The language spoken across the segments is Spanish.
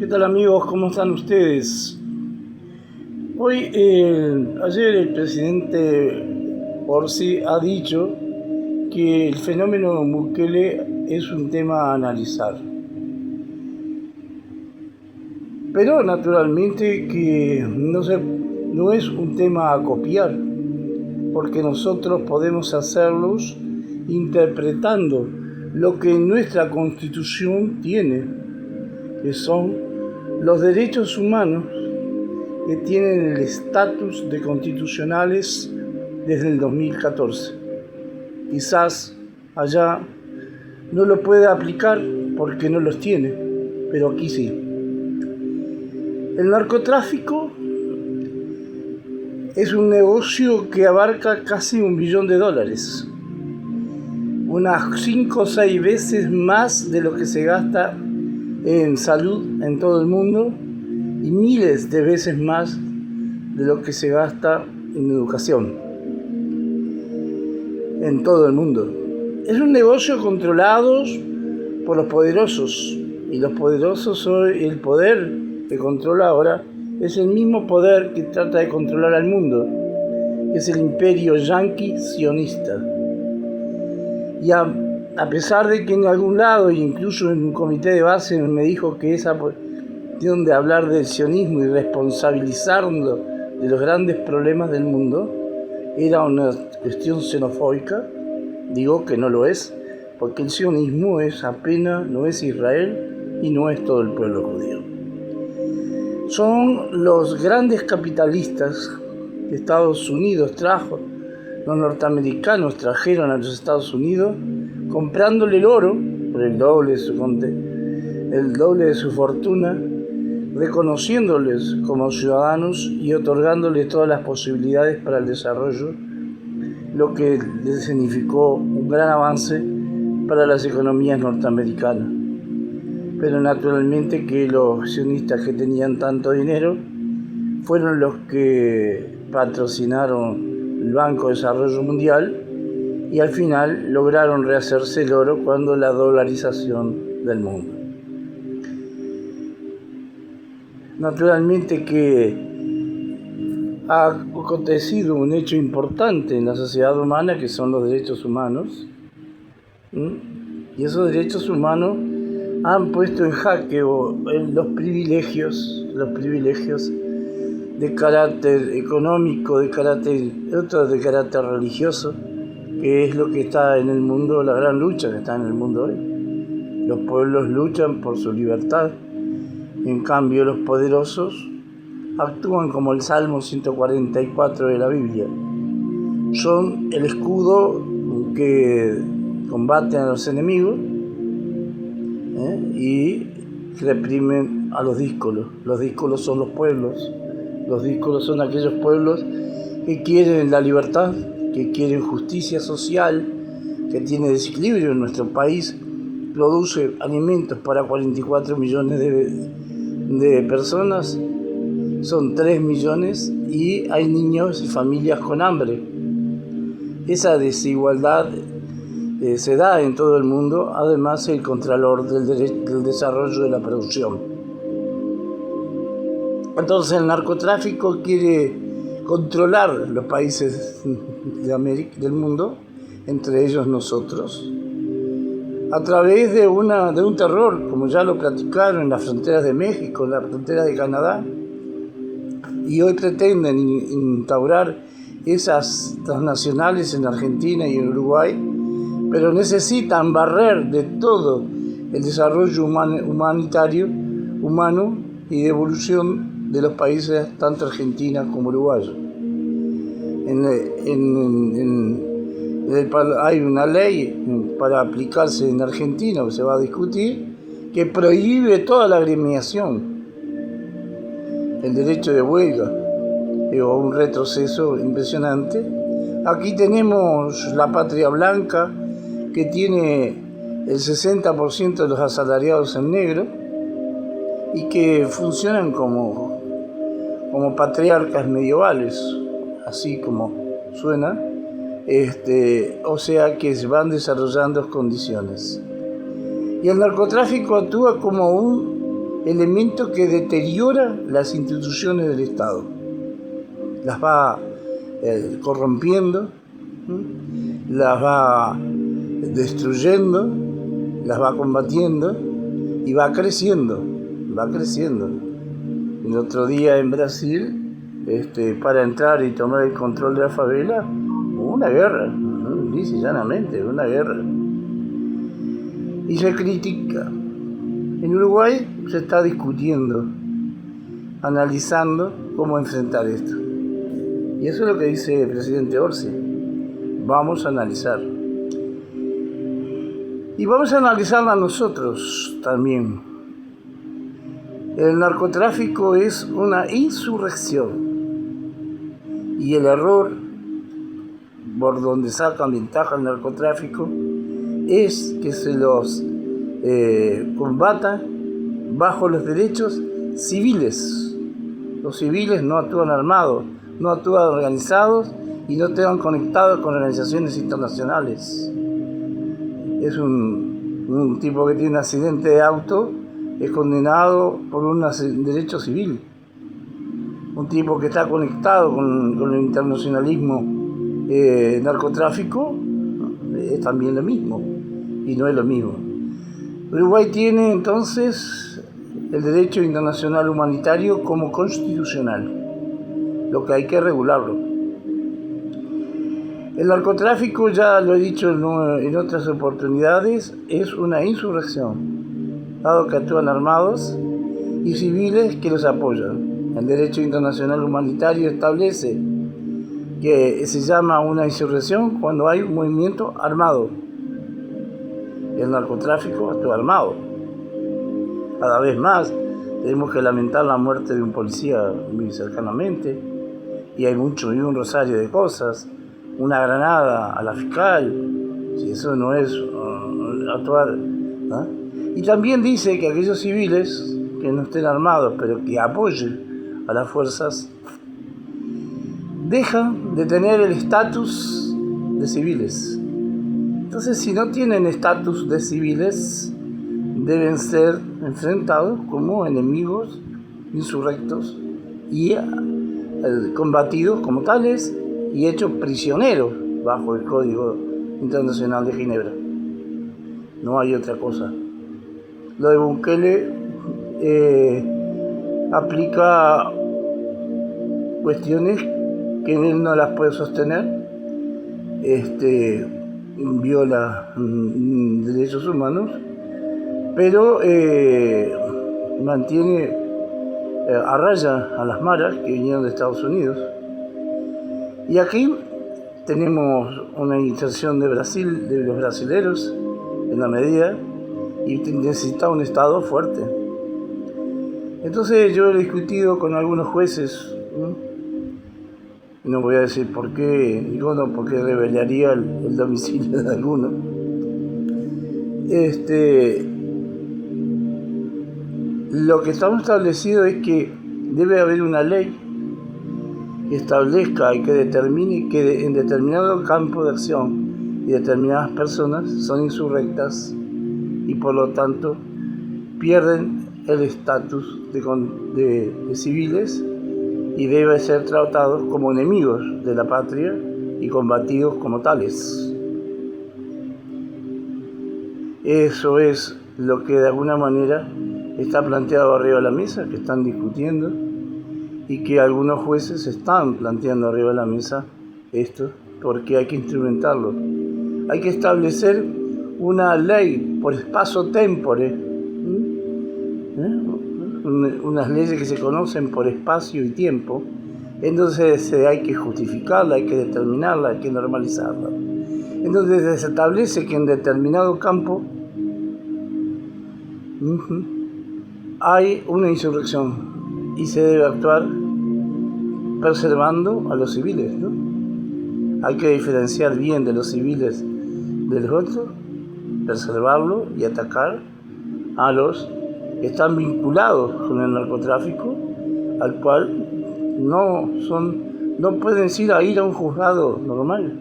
¿Qué tal amigos? ¿Cómo están ustedes? Ayer el presidente Orsi ha dicho que el fenómeno Bukele es un tema a analizar. Pero naturalmente que no es un tema a copiar, porque nosotros podemos hacerlos interpretando lo que nuestra Constitución tiene, que son los derechos humanos que tienen el estatus de constitucionales desde el 2014. Quizás allá no lo pueda aplicar porque no los tiene, pero aquí sí. El narcotráfico es un negocio que abarca casi $1 billón, unas 5 o 6 veces más de lo que se gasta en salud en todo el mundo y miles de veces más de lo que se gasta en educación en todo el mundo. Es un negocio controlado por los poderosos, y los poderosos hoy, el poder que controla ahora es el mismo poder que trata de controlar al mundo, que es el imperio yanqui sionista. Y a pesar de que en algún lado, e incluso en un comité de base, me dijo que esa cuestión de hablar del sionismo y responsabilizarlo de los grandes problemas del mundo era una cuestión xenofóbica, digo que no lo es, porque el sionismo no es Israel y no es todo el pueblo judío. Son los grandes capitalistas que Estados Unidos trajo, los norteamericanos trajeron a los Estados Unidos, comprándole el oro por el doble de su fortuna, reconociéndoles como ciudadanos y otorgándoles todas las posibilidades para el desarrollo, lo que les significó un gran avance para las economías norteamericanas. Pero naturalmente que los sionistas que tenían tanto dinero fueron los que patrocinaron el Banco de Desarrollo Mundial y al final lograron rehacerse el oro cuando la dolarización del mundo. Naturalmente que ha acontecido un hecho importante en la sociedad humana, que son los derechos humanos, y esos derechos humanos han puesto en jaque los privilegios de carácter económico, de carácter religioso, que es lo que está en el mundo, la gran lucha que está en el mundo hoy. Los pueblos luchan por su libertad, en cambio los poderosos actúan como el Salmo 144 de la Biblia. Son el escudo que combaten a los enemigos y reprimen a los díscolos. Los díscolos son los pueblos. Los díscolos son aquellos pueblos que quieren la libertad, que quieren justicia social, que tiene desequilibrio en nuestro país, produce alimentos para 44 millones de personas, son 3 millones y hay niños y familias con hambre. Esa desigualdad se da en todo el mundo, además el contralor del desarrollo de la producción. Entonces el narcotráfico quiere controlar los países del mundo, entre ellos nosotros, a través de un terror, como ya lo platicaron en las fronteras de México, en las fronteras de Canadá, y hoy pretenden instaurar esas transnacionales en Argentina y en Uruguay, pero necesitan barrer de todo el desarrollo humano y de evolución de los países, tanto Argentina como Uruguay. Hay una ley para aplicarse en Argentina, que se va a discutir, que prohíbe toda la agremiación, el derecho de huelga, un retroceso impresionante. Aquí tenemos la Patria Blanca, que tiene el 60% de los asalariados en negro y que funcionan como patriarcas medievales, así como suena, o sea que se van desarrollando condiciones. Y el narcotráfico actúa como un elemento que deteriora las instituciones del Estado. Las va corrompiendo, las va destruyendo, las va combatiendo y va creciendo. El otro día en Brasil, para entrar y tomar el control de la favela, hubo una guerra, lisa y llanamente, una guerra. Y se critica. En Uruguay se está discutiendo, analizando cómo enfrentar esto. Y eso es lo que dice el presidente Orsi. Vamos a analizar. Y vamos a analizarla nosotros también. El narcotráfico es una insurrección. Y el error por donde sacan ventaja el narcotráfico es que se los combata bajo los derechos civiles. Los civiles no actúan armados, no actúan organizados y no están conectados con organizaciones internacionales. Es un tipo que tiene un accidente de auto, es condenado por un derecho civil. Un tipo que está conectado con el internacionalismo narcotráfico es también lo mismo, y no es lo mismo. Uruguay tiene entonces el derecho internacional humanitario como constitucional, lo que hay que regularlo. El narcotráfico, ya lo he dicho en otras oportunidades, es una insurrección, dado que actúan armados y civiles que los apoyan. El derecho internacional humanitario establece que se llama una insurrección cuando hay un movimiento armado. El narcotráfico actúa armado. Cada vez más tenemos que lamentar la muerte de un policía muy cercanamente, y hay un rosario de cosas, una granada a la fiscal, si eso no es actuar, ¿no? Y también dice que aquellos civiles que no estén armados pero que apoyen a las fuerzas dejan de tener el estatus de civiles. Entonces, si no tienen estatus de civiles, deben ser enfrentados como enemigos insurrectos y combatidos como tales y hechos prisioneros bajo el Código Internacional de Ginebra. No hay otra cosa. Lo de Bukele aplica cuestiones que él no las puede sostener, viola derechos humanos, pero mantiene a raya a las maras que vinieron de Estados Unidos. Y aquí tenemos una inserción de Brasil, de los brasileros, en la medida, y necesita un Estado fuerte. Entonces yo he discutido con algunos jueces, no voy a decir por qué, digo no, porque revelaría el domicilio de alguno. Lo que estamos establecido es que debe haber una ley que establezca y que determine que en determinado campo de acción y determinadas personas son insurrectas y por lo tanto pierden el estatus de civiles y deben ser tratados como enemigos de la patria y combatidos como tales. Eso es lo que de alguna manera está planteado arriba de la mesa, que están discutiendo, y que algunos jueces están planteando arriba de la mesa esto, porque hay que instrumentarlo. Hay que establecer una ley por espacio tempore, unas leyes que se conocen por espacio y tiempo, entonces hay que justificarla, hay que determinarla, hay que normalizarla. Entonces se establece que en determinado campo hay una insurrección y se debe actuar preservando a los civiles, ¿no? Hay que diferenciar bien de los civiles de los otros, preservarlo y atacar a los que están vinculados con el narcotráfico, al cual no pueden ir a un juzgado normal.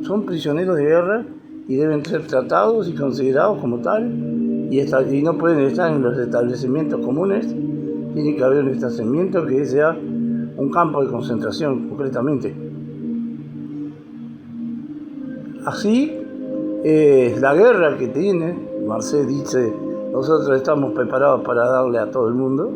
Son prisioneros de guerra y deben ser tratados y considerados como tal y no pueden estar en los establecimientos comunes. Tiene que haber un establecimiento que sea un campo de concentración, concretamente. Así, la guerra que tiene, Marcel dice, nosotros estamos preparados para darle a todo el mundo,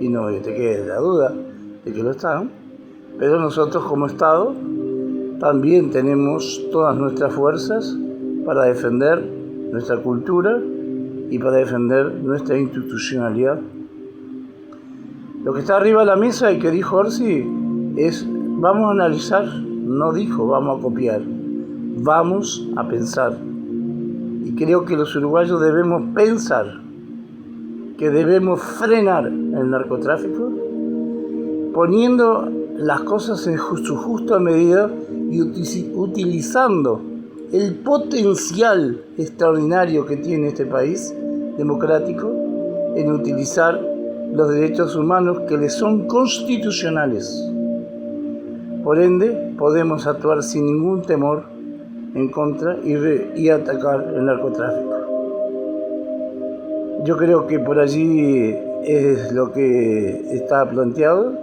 y no te quede la duda de que lo están, pero nosotros como Estado también tenemos todas nuestras fuerzas para defender nuestra cultura y para defender nuestra institucionalidad. Lo que está arriba de la mesa y que dijo Orsi es, vamos a analizar, no dijo vamos a copiar, vamos a pensar. Y creo que los uruguayos debemos pensar que debemos frenar el narcotráfico, poniendo las cosas en su justa medida y utilizando el potencial extraordinario que tiene este país democrático en utilizar los derechos humanos que les son constitucionales. Por ende, podemos actuar sin ningún temor en contra y atacar el narcotráfico. Yo creo que por allí es lo que está planteado,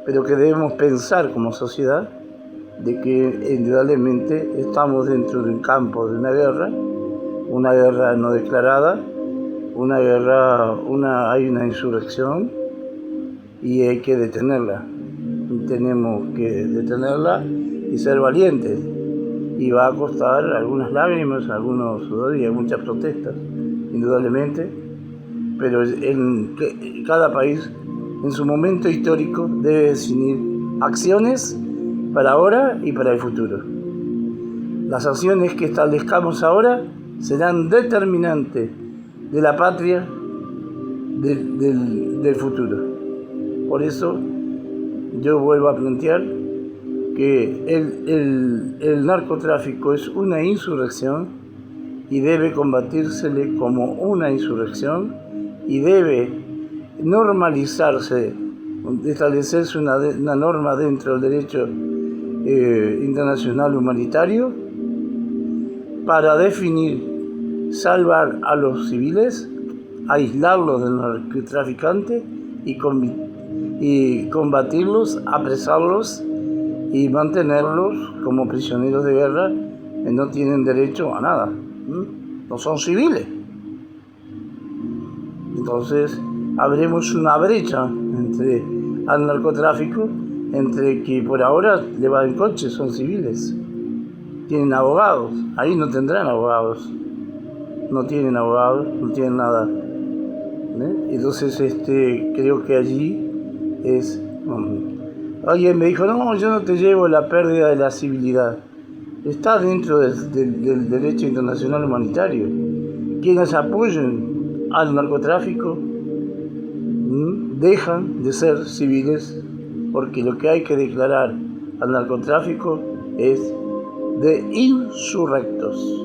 pero que debemos pensar como sociedad de que indudablemente estamos dentro de un campo de una guerra no declarada, hay una insurrección y hay que detenerla. Tenemos que detenerla y ser valientes. Y va a costar algunas lágrimas, algunos sudores y muchas protestas, indudablemente. Pero cada país en su momento histórico debe definir acciones para ahora y para el futuro. Las acciones que establezcamos ahora serán determinantes de la patria del futuro. Por eso yo vuelvo a plantear que el narcotráfico es una insurrección y debe combatírsele como una insurrección y debe normalizarse, establecerse una norma dentro del derecho internacional humanitario para definir, salvar a los civiles, aislarlos del narcotraficante y combatirlos, apresarlos y mantenerlos como prisioneros de guerra que no tienen derecho a nada, no son civiles. Entonces abrimos una brecha al narcotráfico, entre que por ahora le va en coche, son civiles, tienen abogados, ahí no tendrán abogados, no tienen abogados, no tienen nada. Entonces creo que allí es... alguien me dijo, no, yo no te llevo la pérdida de la civilidad. Está dentro del derecho internacional humanitario. Quienes apoyen al narcotráfico dejan de ser civiles, porque lo que hay que declarar al narcotráfico es de insurrectos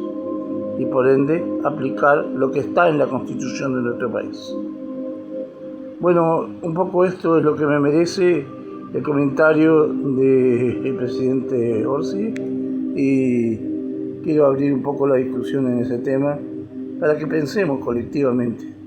y por ende aplicar lo que está en la Constitución de nuestro país. Bueno, un poco esto es lo que me merece el comentario del presidente Orsi y quiero abrir un poco la discusión en ese tema para que pensemos colectivamente.